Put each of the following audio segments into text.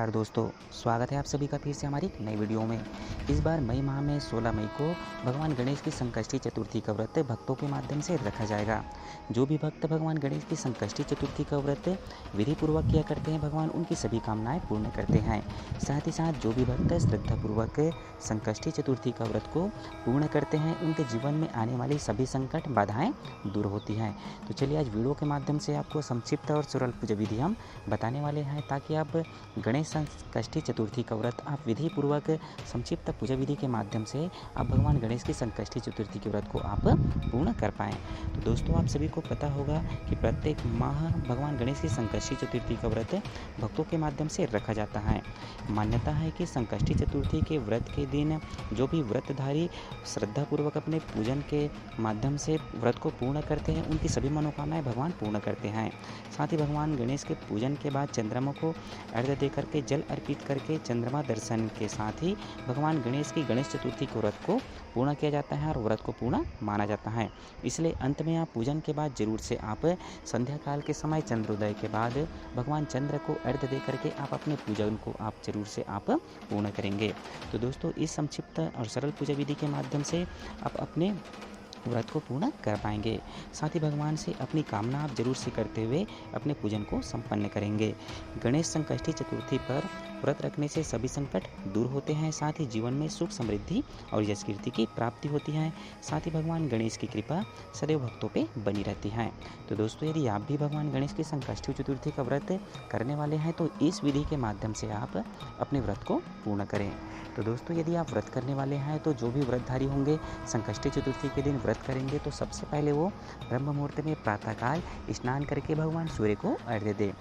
नमस्कार दोस्तों, स्वागत है आप सभी का फिर से हमारी एक नई वीडियो में। इस बार मई माह में 16 मई को भगवान गणेश की संकष्टी चतुर्थी का व्रत भक्तों के माध्यम से रखा जाएगा। जो भी भक्त भगवान गणेश की संकष्टी चतुर्थी का व्रत विधिपूर्वक किया करते हैं, भगवान उनकी सभी कामनाएं पूर्ण करते हैं। साथ ही साथ जो भी भक्त श्रद्धापूर्वक संकष्टी चतुर्थी का व्रत को पूर्ण करते हैं, उनके जीवन में आने वाली सभी संकट बाधाएँ दूर होती हैं। तो चलिए आज वीडियो के माध्यम से आपको संक्षिप्त और सरल पूजा विधि हम बताने वाले हैं, ताकि आप गणेश संकष्टी चतुर्थी का व्रत आप विधि पूर्वक संक्षिप्त पूजा विधि के माध्यम से आप भगवान गणेश की संकष्टी चतुर्थी के व्रत को आप पूर्ण कर पाएँ। तो दोस्तों, आप सभी को पता होगा कि प्रत्येक माह भगवान गणेश की संकष्टी चतुर्थी का व्रत भक्तों के माध्यम से रखा जाता है। मान्यता है कि संकष्टी चतुर्थी के व्रत के दिन जो भी व्रतधारी श्रद्धापूर्वक अपने पूजन के माध्यम से व्रत को पूर्ण करते हैं, उनकी सभी मनोकामनाएं भगवान पूर्ण करते हैं। साथ ही भगवान गणेश के पूजन के बाद चंद्रमा को अर्घ्य दे करके जल अर्पित करके चंद्रमा दर्शन के साथ ही भगवान गणेश की गणेश चतुर्थी के व्रत को पूर्ण किया जाता है और व्रत को पूर्ण माना जाता है। इसलिए अंत में आप पूजन के बाद जरूर से आप संध्या काल के समय चंद्रोदय के बाद भगवान चंद्र को अर्घ्य दे करके आप अपने पूजन को आप जरूर से आप पूर्ण करेंगे। तो दोस्तों, इस संक्षिप्त और सरल पूजा विधि के माध्यम से आप अपने व्रत को पूर्ण कर पाएंगे। साथ ही भगवान से अपनी कामना आप जरूर से करते हुए अपने पूजन को संपन्न करेंगे। गणेश संकष्टी चतुर्थी पर व्रत रखने से सभी संकट दूर होते हैं। साथ ही जीवन में सुख समृद्धि और यश कीर्ति की प्राप्ति होती है। साथ ही भगवान गणेश की कृपा सदैव भक्तों पे बनी रहती है। तो दोस्तों, यदि आप भी भगवान गणेश की संकष्टी चतुर्थी का व्रत करने वाले हैं, तो इस विधि के माध्यम से आप अपने व्रत को पूर्ण करें। तो दोस्तों, यदि आप व्रत करने वाले हैं, तो जो भी व्रतधारी होंगे संकष्टी चतुर्थी के दिन व्रत करेंगे, तो सबसे पहले वो ब्रह्म मुहूर्त में प्रातःकाल स्नान करके भगवान सूर्य को अर्घ्य दें।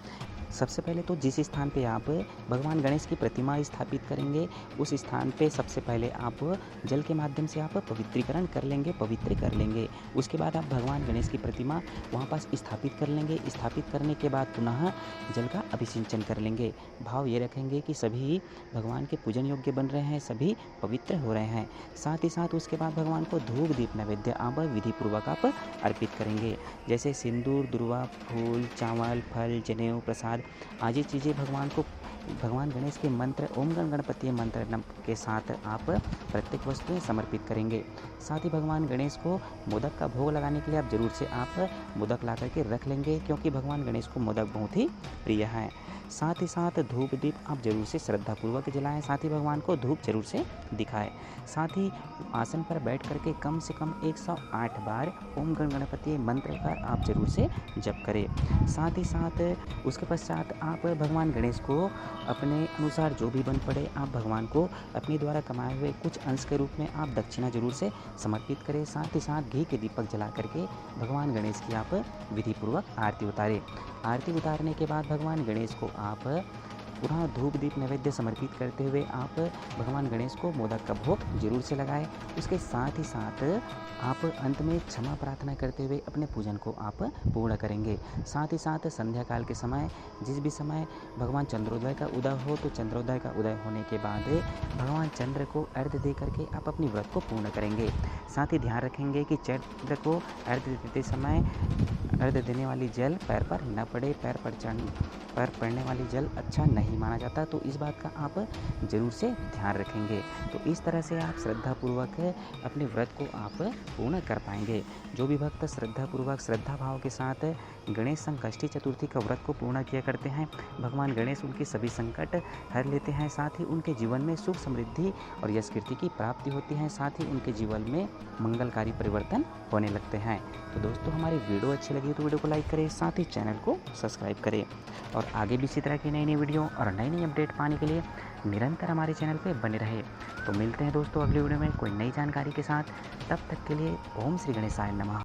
सबसे पहले तो जिस स्थान पे आप भगवान गणेश की प्रतिमा स्थापित करेंगे, उस स्थान पे सबसे पहले आप जल के माध्यम से आप पवित्रीकरण कर लेंगे, पवित्र कर लेंगे। उसके बाद आप भगवान गणेश की प्रतिमा वहाँ पास स्थापित कर लेंगे। स्थापित करने के बाद पुनः जल का अभिषेचन कर लेंगे। भाव ये रखेंगे कि सभी भगवान के पूजन योग्य बन रहे हैं, सभी पवित्र हो रहे हैं। साथ ही साथ उसके बाद भगवान को धूप दीप नैवेद्य आप विधिपूर्वक आप अर्पित करेंगे। जैसे सिंदूर, दुर्वा, फूल, चावल, फल, जनेऊ, प्रसाद आदि चीज़ें भगवान गणेश के मंत्र ओम गण गणपति मंत्र के साथ आप प्रत्येक वस्तुएं समर्पित करेंगे। साथ ही भगवान गणेश को मोदक का भोग लगाने के लिए आप जरूर से आप मोदक ला करके रख लेंगे, क्योंकि भगवान गणेश को मोदक बहुत ही प्रिय है। साथ ही साथ धूप दीप आप जरूर से श्रद्धापूर्वक जलाएं। साथ ही भगवान को धूप जरूर से दिखाएं। साथ ही आसन पर बैठ करके कम से कम 108 बार ओम गण गणपति मंत्र का आप जरूर से जप करें। साथ ही साथ उसके पश्चात आप भगवान गणेश को अपने अनुसार जो भी बन पड़े, आप भगवान को अपने द्वारा कमाए हुए कुछ अंश के रूप में आप दक्षिणा जरूर से समर्पित करें। साथ ही साथ घी के दीपक जला करके भगवान गणेश की आप विधिपूर्वक आरती उतारें। आरती उतारने के बाद भगवान गणेश को आप पुनः धूप दीप नैवेद्य समर्पित करते हुए आप भगवान गणेश को मोदक का भोग जरूर से लगाएं। उसके साथ ही साथ आप अंत में क्षमा प्रार्थना करते हुए अपने पूजन को आप पूर्ण करेंगे। साथ ही साथ संध्या काल के समय जिस भी समय भगवान चंद्रोदय का उदय हो, तो चंद्रोदय का उदय होने के बाद भगवान चंद्र को अर्घ्य दे करके आप अपनी व्रत को पूर्ण करेंगे। साथ ही ध्यान रखेंगे कि चंद्र को अर्घ्य देते समय अर्घ्य देने वाली जल पैर पर न पड़े। पैर पड़ने वाली जल अच्छा नहीं माना जाता, तो इस बात का आप जरूर से ध्यान रखेंगे। तो इस तरह से आप श्रद्धापूर्वक अपने व्रत को आप पूर्ण कर पाएंगे। जो भी भक्त श्रद्धापूर्वक श्रद्धा भाव के साथ गणेश संकष्टी चतुर्थी का व्रत को पूर्ण किया करते हैं, भगवान गणेश उनके सभी संकट हर लेते हैं। साथ ही उनके जीवन में सुख समृद्धि और यश कीर्ति की प्राप्ति होती है। साथ ही उनके जीवन में मंगलकारी परिवर्तन होने लगते हैं। तो दोस्तों, हमारी वीडियो अच्छी लगी तो वीडियो को लाइक करें, साथ ही चैनल को सब्सक्राइब करें और आगे भी इसी तरह की नई नई वीडियो और नई नई अपडेट पाने के लिए निरंतर हमारे चैनल पे बने रहे। तो मिलते हैं दोस्तों अगली वीडियो में कोई नई जानकारी के साथ। तब तक के लिए ओम श्री गणेशाय नमः।